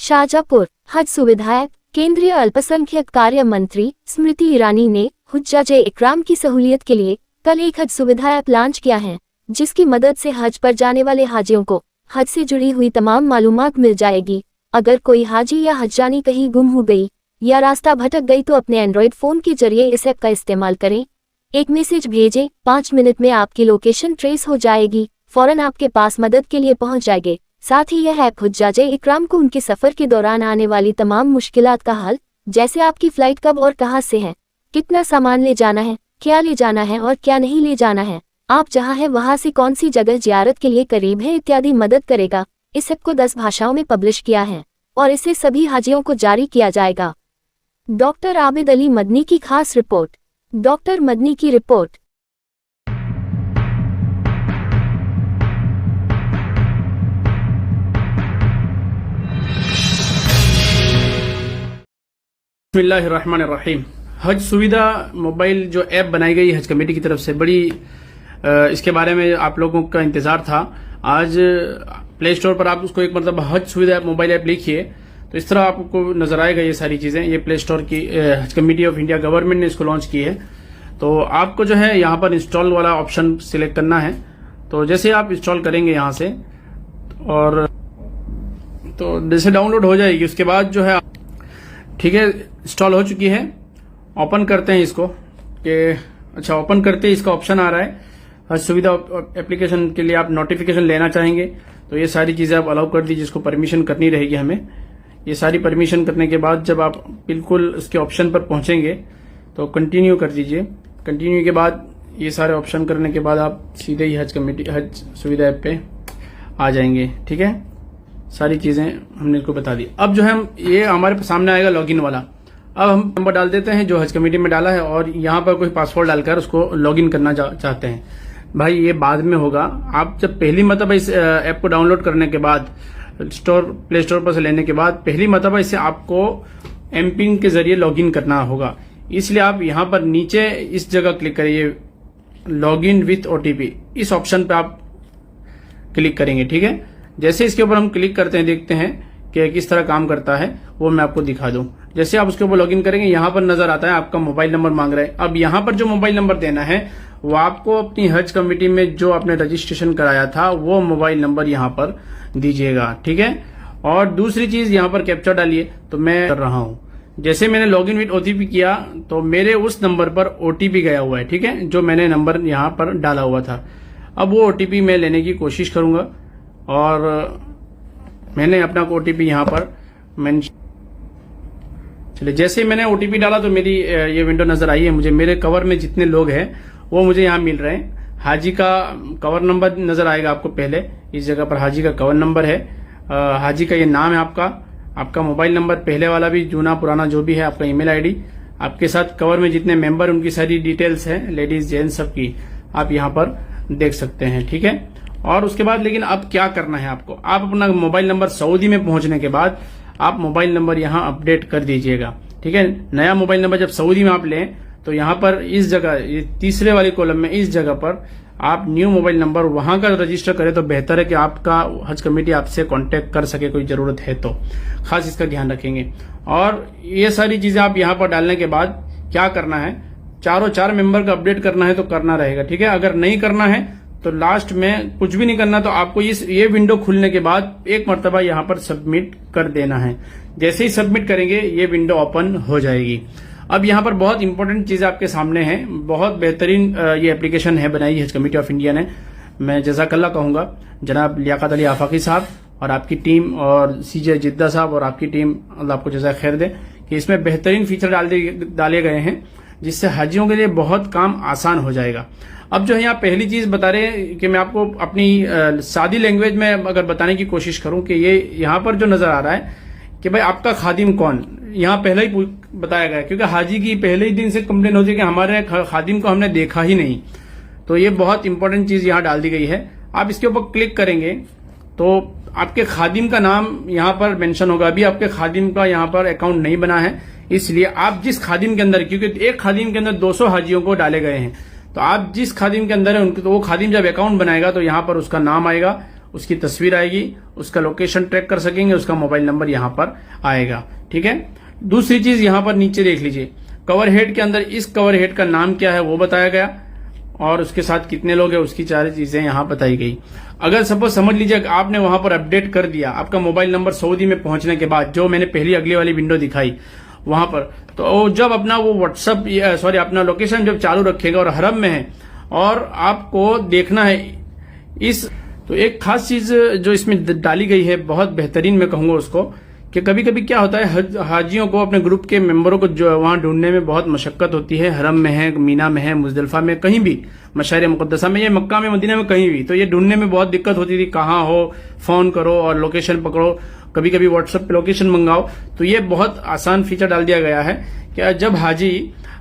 शाहजहाँपुर हज सुविधाएं। केंद्रीय अल्पसंख्यक कार्य मंत्री स्मृति ईरानी ने हुज्जाजे इकराम की सहूलियत के लिए कल एक हज सुविधा ऐप लॉन्च किया है, जिसकी मदद से हज पर जाने वाले हाजियों को हज से जुड़ी हुई तमाम मालूमात मिल जाएगी। अगर कोई हाजी या हज्जानी कहीं गुम हो गई या रास्ता भटक गई तो अपने एंड्रॉयड फोन के जरिए इस ऐप का इस्तेमाल करें। एक मैसेज भेजें, 5 मिनट में आपकी लोकेशन ट्रेस हो जाएगी, फौरन आपके पास मदद के लिए पहुंच जाएंगे। साथ ही यह ऐप हुज्जाजे इकराम को उनके सफर के दौरान आने वाली तमाम मुश्किलात का हल, जैसे आपकी फ्लाइट कब और कहां से है, कितना सामान ले जाना है, क्या ले जाना है और क्या नहीं ले जाना है, आप जहां हैं वहां से कौन सी जगह जियारत के लिए करीब है इत्यादि मदद करेगा। इस ऐप को 10 भाषाओं में पब्लिश किया है और इसे सभी हाजियों को जारी किया जाएगा। डॉक्टर आबिद अली मदनी की खास रिपोर्ट। डॉक्टर मदनी की रिपोर्ट। बिस्मिल्लाहिर्रहमानिर्रहीम। हज सुविधा मोबाइल जो ऐप बनाई गई हज कमेटी की तरफ से, बड़ी इसके बारे में आप लोगों का इंतजार था। आज प्ले स्टोर पर आप उसको एक मतलब हज सुविधा मोबाइल ऐप लिखिए तो इस तरह आपको नजर आएगा ये सारी चीजें। ये प्ले स्टोर की हज कमेटी ऑफ इंडिया गवर्नमेंट ने इसको लॉन्च की है। तो आपको जो है यहाँ पर इंस्टॉल वाला ऑप्शन सिलेक्ट करना है। तो जैसे आप इंस्टॉल करेंगे यहाँ से और तो जैसे डाउनलोड हो जाएगी उसके बाद जो है ठीक है इंस्टॉल हो चुकी है। ओपन करते हैं इसको कि अच्छा ओपन करते ही इसका ऑप्शन आ रहा है हज सुविधा एप्लीकेशन के लिए आप नोटिफिकेशन लेना चाहेंगे तो ये सारी चीजें आप अलाउ कर दीजिए, जिसको परमिशन करनी रहेगी हमें। ये सारी परमिशन करने के बाद जब आप बिल्कुल उसके ऑप्शन पर पहुंचेंगे तो कंटिन्यू कर दीजिए। कंटिन्यू के बाद ये सारे ऑप्शन करने के बाद आप सीधे ही हज सुविधा ऐप पे आ जाएंगे। ठीक है, सारी चीजें हमने इसको बता दी। अब जो है ये हमारे सामने आएगा लॉगिन वाला। अब हम नंबर डाल देते हैं जो हज कमेटी में डाला है और यहाँ पर कोई पासवर्ड डालकर उसको लॉगिन करना चाहते हैं। भाई ये बाद में होगा। आप जब पहली मरतबा इस ऐप को डाउनलोड करने के बाद प्ले स्टोर पर से लेने के बाद पहली मरतबा इसे आपको एमपिन के जरिए लॉगिन करना होगा। इसलिए आप यहाँ पर नीचे इस जगह क्लिक करिए, लॉगिन विथ ओटीपी, इस ऑप्शन पे आप क्लिक करेंगे। ठीक है, जैसे इसके ऊपर हम क्लिक करते हैं देखते हैं कि किस तरह काम करता है, वो मैं आपको दिखा दूं। जैसे आप उसके ऊपर लॉगिन करेंगे यहाँ पर नजर आता है आपका मोबाइल नंबर मांग रहा है। अब यहाँ पर जो मोबाइल नंबर देना है वो आपको अपनी हज कमेटी में जो आपने रजिस्ट्रेशन कराया था वो मोबाइल नंबर यहाँ पर दीजिएगा। ठीक है, और दूसरी चीज यहाँ पर कैप्चा डालिए। तो मैं कर रहा हूँ, जैसे मैंने लॉगिन विथ ओटीपी किया तो मेरे उस नंबर पर ओटीपी गया हुआ है। ठीक है, जो मैंने नंबर यहाँ पर डाला हुआ था। अब वो ओटीपी मैं लेने की कोशिश करूंगा और मैंने अपना ओटीपी यहाँ पर चलिए जैसे मैंने ओटीपी डाला तो मेरी ये विंडो नजर आई है मुझे। मेरे कवर में जितने लोग हैं वो मुझे यहाँ मिल रहे हैं। हाजी का कवर नंबर नजर आएगा आपको, पहले इस जगह पर हाजी का कवर नंबर है, हाजी का ये नाम है आपका मोबाइल नंबर पहले वाला भी, जूना पुराना जो भी है, आपका ईमेल आईडी, आपके साथ कवर में जितने मेंबर उनकी सारी डिटेल्स है, लेडीज जेंट्स सबकी आप यहाँ पर देख सकते हैं। ठीक है, और उसके बाद लेकिन अब क्या करना है आपको, आप अपना मोबाइल नंबर सऊदी में पहुंचने के बाद आप मोबाइल नंबर यहाँ अपडेट कर दीजिएगा। ठीक है, नया मोबाइल नंबर जब सऊदी में आप लें तो यहाँ पर इस जगह ये तीसरे वाले कॉलम में इस जगह पर आप न्यू मोबाइल नंबर वहां का रजिस्टर करें तो बेहतर है कि आपका हज कमेटी आपसे कांटेक्ट कर सके, कोई जरूरत है तो खास इसका ध्यान रखेंगे। और ये सारी चीजें आप यहाँ पर डालने के बाद क्या करना है, चारों 4 मेंबर का अपडेट करना है तो करना रहेगा। ठीक है, अगर नहीं करना है तो लास्ट में कुछ भी नहीं करना, तो आपको ये विंडो खुलने के बाद एक मरतबा यहाँ पर सबमिट कर देना है। जैसे ही सबमिट करेंगे ये विंडो ओपन हो जाएगी। अब यहाँ पर बहुत इंपॉर्टेंट चीज आपके सामने है, बहुत बेहतरीन ये एप्लीकेशन है बनाई हज कमेटी ऑफ इंडिया ने। मैं जज़ाकल्लाह कहूंगा जनाब लियाकत अली आफाकी साहब और आपकी टीम और सीजे जिद्दा साहब और आपकी टीम, अल्लाह आपको जज़ा खैर दे कि इसमें बेहतरीन फीचर डाले गए हैं जिससे हाजियों के लिए बहुत काम आसान हो जाएगा। अब जो है यहाँ पहली चीज बता रहे हैं कि मैं आपको अपनी सादी लैंग्वेज में अगर बताने की कोशिश करूं कि ये यहाँ पर जो नजर आ रहा है कि भाई आपका खादिम कौन, यहाँ पहले ही बताया गया है, क्योंकि हाजी की पहले ही दिन से कंप्लेन होती है कि हमारे खादिम को हमने देखा ही नहीं। तो ये बहुत इंपॉर्टेंट चीज यहाँ डाल दी गई है। आप इसके ऊपर क्लिक करेंगे तो आपके खादिम का नाम यहाँ पर मेंशन होगा। अभी आपके खादिम का यहाँ पर अकाउंट नहीं बना है, इसलिए आप जिस खादिम के अंदर, क्योंकि एक खादिम के अंदर 200 हाजियों को डाले गए हैं, तो आप जिस खादिम के अंदर है उनको, तो वो खादिम जब अकाउंट बनाएगा तो यहाँ पर उसका नाम आएगा उसकी तस्वीर आएगी, उसका लोकेशन ट्रैक कर सकेंगे, उसका मोबाइल नंबर यहाँ पर आएगा। ठीक है। दूसरी चीज यहाँ पर नीचे देख लीजिए, कवर हेड के अंदर इस कवर हेड का नाम क्या है वो बताया गया और उसके साथ कितने लोग हैं उसकी सारी चीजें यहाँ बताई गई। अगर सपोज समझ लीजिए आपने वहां पर अपडेट कर दिया, आपका मोबाइल नंबर सऊदी में पहुंचने के बाद, जो मैंने पहली अगली वाली विंडो दिखाई वहां पर, तो जब अपना वो व्हाट्सअप अपना लोकेशन जब चालू रखेगा और हरम में है और आपको देखना है इस, तो एक खास चीज जो इसमें डाली गई है बहुत बेहतरीन मैं कहूंगा उसको, कि कभी कभी क्या होता है हाजियों को अपने ग्रुप के मेंबरों को जो वहां ढूंढने में बहुत मशक्कत होती है, हरम में है, मीना में है, मुजदलिफा में, कहीं भी मशार मुकद्दसा में या मक्का में, मदीना में, कहीं भी, तो ये ढूंढने में बहुत दिक्कत होती थी, कहाँ हो, फोन करो और लोकेशन पकड़ो, कभी कभी व्हाट्सएप पे लोकेशन मंगाओ। तो ये बहुत आसान फीचर डाल दिया गया है कि जब हाजी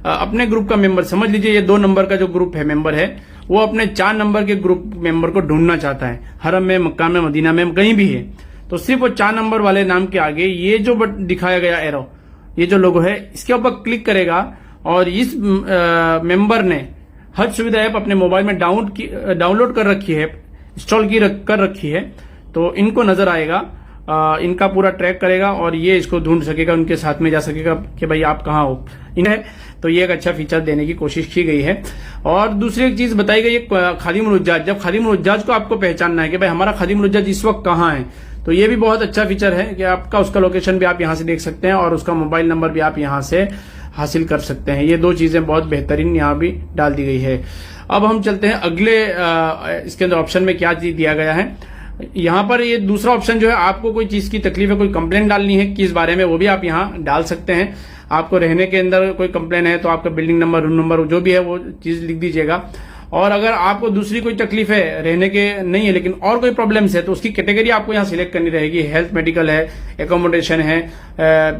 अपने ग्रुप का मेंबर, समझ लीजिए ये 2 नंबर का जो ग्रुप है मेंबर है, वो अपने 4 नंबर के ग्रुप मेंबर को ढूंढना चाहता है, हरम में, मक्का में, मदीना में, कहीं भी है, तो सिर्फ वो 4 नंबर वाले नाम के आगे ये जो दिखाया गया एरो, ये जो लोगो है, इसके ऊपर क्लिक करेगा और इस मेंबर ने हज सुविधा ऐप अपने मोबाइल में डाउनलोड कर रखी है, इंस्टॉल कर रखी है, तो इनको नजर आएगा, इनका पूरा ट्रैक करेगा और ये इसको ढूंढ सकेगा, उनके साथ में जा सकेगा कि भाई आप कहाँ हो। इन्हें तो ये एक अच्छा फीचर देने की कोशिश की गई है। और दूसरी एक चीज बताई गई है खादिमुल हुज्जाज, जब खादिमुल हुज्जाज को आपको पहचानना है कि भाई हमारा खादिमुल हुज्जाज इस वक्त कहाँ है, तो ये भी बहुत अच्छा फीचर है कि आपका उसका लोकेशन भी आप यहां से देख सकते हैं और उसका मोबाइल नंबर भी आप यहां से हासिल कर सकते हैं। ये 2 चीजें बहुत बेहतरीन यहाँ भी डाल दी गई है। अब हम चलते हैं अगले इसके अंदर ऑप्शन में क्या चीज दिया गया है। यहाँ पर ये दूसरा ऑप्शन जो है, आपको कोई चीज की तकलीफ है, कोई कंप्लेन डालनी है किस बारे में, वो भी आप यहाँ डाल सकते हैं। आपको रहने के अंदर कोई कंप्लेन है तो आपका बिल्डिंग नंबर, रूम नंबर जो भी है वो चीज लिख दीजिएगा। और अगर आपको दूसरी कोई तकलीफ है, रहने के नहीं है लेकिन और कोई प्रॉब्लम्स है, तो उसकी कैटेगरी आपको यहाँ सिलेक्ट करनी रहेगी। हेल्थ, मेडिकल है, एकोमोडेशन है,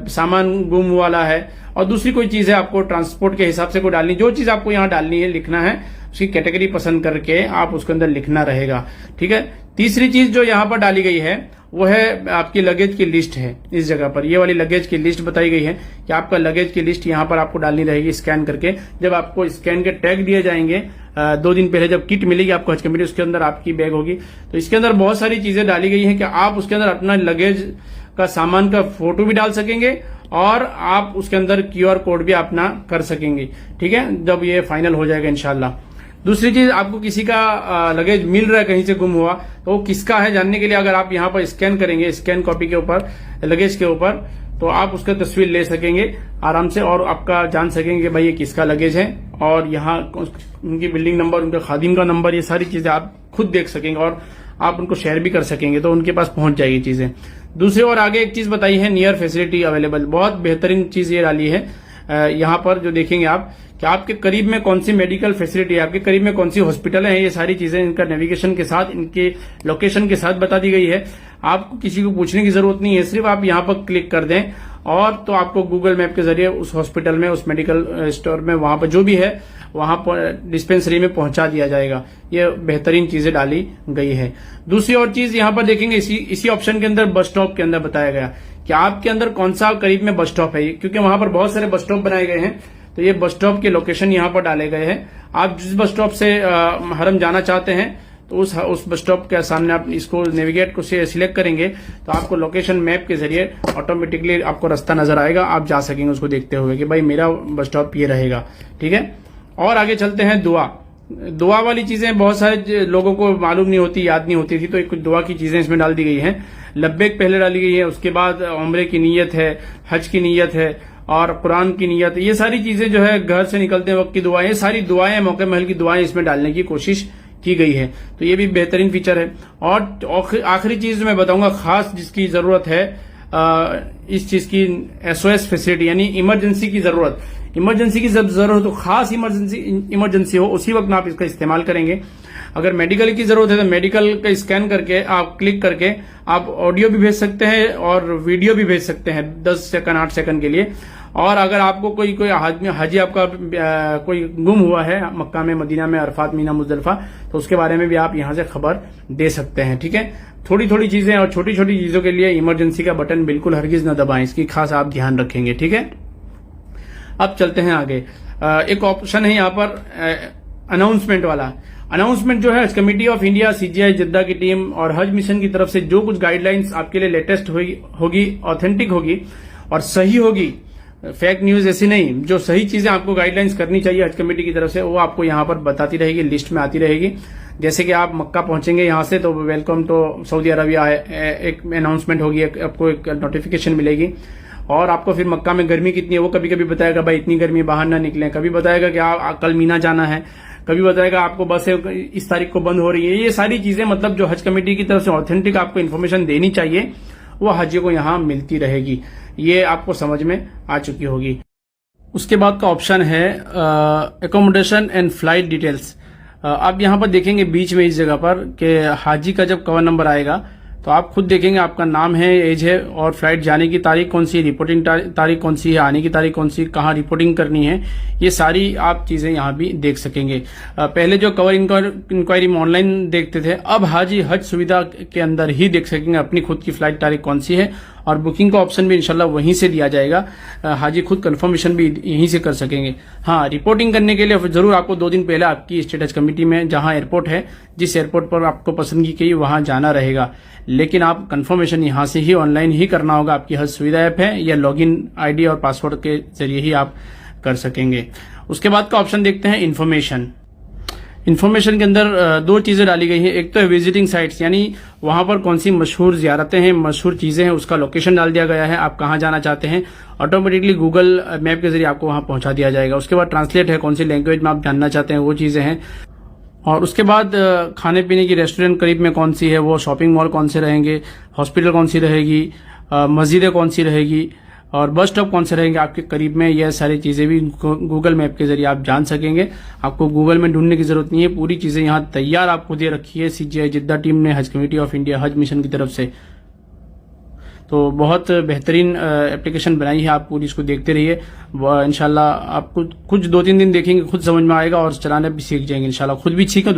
सामान गुम वाला है, और दूसरी कोई चीज है आपको ट्रांसपोर्ट के हिसाब से कोई डालनी, जो चीज आपको यहाँ डालनी है, लिखना है, उसकी कैटेगरी पसंद करके आप उसके अंदर लिखना रहेगा। ठीक है। तीसरी चीज जो यहाँ पर डाली गई है वो है आपकी लगेज की लिस्ट है। इस जगह पर ये वाली लगेज की लिस्ट बताई गई है कि आपका लगेज की लिस्ट यहाँ पर आपको डालनी रहेगी स्कैन करके। जब आपको स्कैन के टैग दिए जाएंगे 2 दिन पहले जब किट मिलेगी आपको हज कमेटी, उसके अंदर आपकी बैग होगी, तो इसके अंदर बहुत सारी चीजें डाली गई हैं कि आप उसके अंदर अपना लगेज का सामान का फोटो भी डाल सकेंगे और आप उसके अंदर QR कोड भी अपना कर सकेंगे। ठीक है, जब ये फाइनल हो जाएगा इंशाल्लाह। दूसरी चीज, आपको किसी का लगेज मिल रहा है कहीं से गुम हुआ, तो वो किसका है जानने के लिए अगर आप यहाँ पर स्कैन करेंगे, स्कैन कॉपी के ऊपर, लगेज के ऊपर, तो आप उसका तस्वीर ले सकेंगे आराम से और आपका जान सकेंगे कि भाई ये किसका लगेज है, और यहाँ उनकी बिल्डिंग नंबर, उनका खादिम का नंबर, ये सारी चीजें आप खुद देख सकेंगे और आप उनको शेयर भी कर सकेंगे, तो उनके पास पहुंच जाएगी चीजें। दूसरी और आगे एक चीज बताई है, नियर फैसिलिटी अवेलेबल, बहुत बेहतरीन चीज ये डाली है। यहाँ पर जो देखेंगे आप कि आपके करीब में कौन सी मेडिकल फैसिलिटी है, आपके करीब में कौन सी हॉस्पिटल है, ये सारी चीजें इनका नेविगेशन के साथ, इनके लोकेशन के साथ बता दी गई है। आपको किसी को पूछने की जरूरत नहीं है, सिर्फ आप यहाँ पर क्लिक कर दें और तो आपको गूगल मैप के जरिए उस हॉस्पिटल में, उस मेडिकल स्टोर में, वहां पर जो भी है वहां पर डिस्पेंसरी में पहुंचा दिया जाएगा। ये बेहतरीन चीजें डाली गई है। दूसरी और चीज यहाँ पर देखेंगे, इसी ऑप्शन के अंदर बस स्टॉप के अंदर बताया गया कि आपके अंदर कौन सा करीब में बस स्टॉप है, क्योंकि वहां पर बहुत सारे बस स्टॉप बनाए गए हैं, तो ये बस स्टॉप के लोकेशन यहाँ पर डाले गए हैं। आप जिस बस स्टॉप से हरम जाना चाहते हैं तो उस बस स्टॉप के सामने आप इसको नेविगेट को सिलेक्ट करेंगे तो आपको लोकेशन मैप के जरिए ऑटोमेटिकली आपको रास्ता नजर आएगा, आप जा सकेंगे उसको देखते हुए कि भाई मेरा बस स्टॉप ये रहेगा। ठीक है। और आगे चलते हैं, दुआ वाली चीजें बहुत सारे लोगों को मालूम नहीं होती, याद नहीं होती थी, तो कुछ दुआ की चीजें इसमें डाल दी गई हैं। लब्बैक पहले डाली गई है, उसके बाद उम्रे की नीयत है, हज की नीयत है और कुरान की नीयत, ये सारी चीजें जो है घर से निकलते वक्त की दुआएं, ये सारी दुआएं, मौके महल की दुआएं इसमें डालने की कोशिश की गई है, तो ये भी बेहतरीन फीचर है। और आखिरी चीज मैं बताऊंगा खास जिसकी जरूरत है इस चीज की, SOS फैसिलिटी, यानी इमरजेंसी की जरूरत, इमरजेंसी की जब जरूरत हो, खास इमरजेंसी हो, उसी वक्त में आप इसका इस्तेमाल करेंगे। अगर मेडिकल की जरूरत है तो मेडिकल का स्कैन करके आप क्लिक करके आप ऑडियो भी भेज सकते हैं और वीडियो भी भेज सकते हैं 10 सेकंड 8 सेकंड के लिए। और अगर आपको कोई हाजी आपका कोई गुम हुआ है मक्का में, मदीना में, अरफात, मीना, मुजदलिफा, तो उसके बारे में भी आप यहां से खबर दे सकते हैं। ठीक है। थोड़ी थोड़ी चीजें और छोटी छोटी चीजों के लिए इमरजेंसी का बटन बिल्कुल हरगिज न दबाएं, इसकी खास आप ध्यान रखेंगे। ठीक है। अब चलते हैं आगे। एक ऑप्शन है यहाँ पर अनाउंसमेंट वाला। अनाउंसमेंट जो है हज कमेटी ऑफ इंडिया, सीजीआई जिद्दा की टीम और हज मिशन की तरफ से जो कुछ गाइडलाइंस आपके लिए लेटेस्ट होगी, ऑथेंटिक होगी और सही होगी, फेक न्यूज ऐसी नहीं, जो सही चीजें आपको गाइडलाइंस करनी चाहिए हज कमेटी की तरफ से, वो आपको यहां पर बताती रहेगी, लिस्ट में आती रहेगी। जैसे कि आप मक्का पहुंचेंगे यहां से तो वेलकम टू सऊदी अरबिया एक अनाउंसमेंट होगी, आपको एक नोटिफिकेशन मिलेगी और आपको फिर मक्का में गर्मी कितनी है वो कभी कभी बताएगा, भाई इतनी गर्मी है बाहर ना निकलें, कभी बताएगा कि आप कल मीना जाना है, कभी बताएगा आपको बसें इस तारीख को बंद हो रही है। ये सारी चीजें मतलब जो हज कमेटी की तरफ से ऑथेंटिक आपको इन्फॉर्मेशन देनी चाहिए वो हाजी को यहां मिलती रहेगी, ये आपको समझ में आ चुकी होगी। उसके बाद का ऑप्शन है एकोमोडेशन एंड फ्लाइट डिटेल्स। आप यहां पर देखेंगे बीच में इस जगह पर कि हाजी का जब कवर नंबर आएगा तो आप खुद देखेंगे आपका नाम है, एज है और फ्लाइट जाने की तारीख कौन सी है, रिपोर्टिंग तारीख कौन सी है, आने की तारीख कौन सी, कहाँ रिपोर्टिंग करनी है, ये सारी आप चीजें यहाँ भी देख सकेंगे। पहले जो कवर इंक्वायरी में ऑनलाइन देखते थे, अब हाजी हज सुविधा के अंदर ही देख सकेंगे अपनी खुद की फ्लाइट तारीख कौन सी है और बुकिंग का ऑप्शन भी इंशाल्लाह वहीं से दिया जाएगा। हाजी खुद कंफर्मेशन भी यहीं से कर सकेंगे। हाँ, रिपोर्टिंग करने के लिए जरूर आपको 2 दिन पहले आपकी स्टेट हज कमेटी में जहां एयरपोर्ट है, जिस एयरपोर्ट पर आपको पसंदगी की वहां जाना रहेगा, लेकिन आप कंफर्मेशन यहां से ही ऑनलाइन ही करना होगा। आपकी हज सुविधा ऐप है या लॉगिन आईडी और पासवर्ड के जरिए ही आप कर सकेंगे। उसके बाद का ऑप्शन देखते हैं इन्फॉर्मेशन। इन्फॉर्मेशन के अंदर 2 चीजें डाली गई हैं। एक तो है विजिटिंग साइट्स, यानी वहां पर कौन सी मशहूर जियारतें हैं, मशहूर चीजें हैं, उसका लोकेशन डाल दिया गया है, आप कहां जाना चाहते हैं, ऑटोमेटिकली गूगल मैप के जरिए आपको वहां पहुंचा दिया जाएगा। उसके बाद ट्रांसलेट है, कौन सी लैंग्वेज में आप जानना चाहते हैं वो चीजें हैं। और उसके बाद खाने पीने की रेस्टोरेंट करीब में कौन सी है, वो शॉपिंग मॉल कौन से रहेंगे, हॉस्पिटल कौन सी रहेगी, मस्जिदें कौन सी रहेगी और बस स्टॉप कौन से रहेंगे आपके करीब में, यह सारी चीजें भी गूगल मैप के जरिए आप जान सकेंगे। आपको गूगल में ढूंढने की जरूरत नहीं है, पूरी चीजें यहाँ तैयार आपको दे रखी है सीजीआई जिद्दा टीम ने, हज कमेटी ऑफ इंडिया, हज मिशन की तरफ से। तो बहुत बेहतरीन एप्लीकेशन बनाई है, आप पूरी इसको देखते रहिए। इंशाल्लाह आपको कुछ 2-3 दिन देखेंगे खुद समझ में आएगा और चलाना भी सीख जाएंगे इंशाल्लाह, खुद भी सीखें।